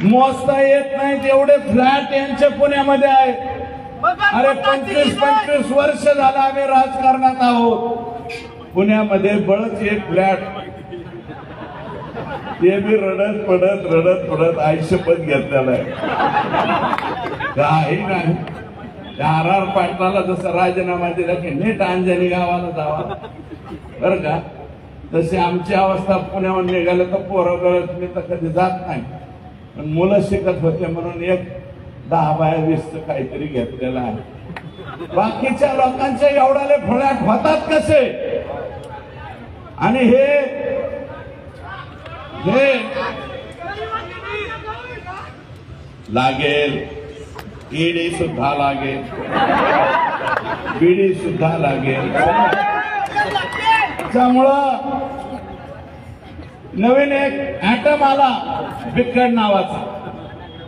मोजता येत नाही तेवढे फ्लॅट यांच्या पुण्यामध्ये आहे. अरे 25-25 वर्ष झालं आम्ही राजकारणात आहोत. पुण्यामध्ये बळच एक फ्लॅट, ते बी रडत पडत आयुष्यपत घेतलेलं आहे. काही नाही. आर पाटलाला जसं राजीनामा दिला की नीट अंजनी गावाला जावा बर का, तशी आमची अवस्था पुण्यावर निघालं तर पोरं गळत मी तर कधी जात नाही. पण मुलं शिकत होते म्हणून एक 10 बाय 20 काहीतरी घेतलेलं आहे. बाकीच्या लोकांचे एवढाले फ्लॅट होतात कसे? आणि हे लागेल, ईडी सुद्धा लागेल, बीडी सुद्धा लागेल. त्यामुळं नवीन एक ऍटम आला बिकट नावाचा.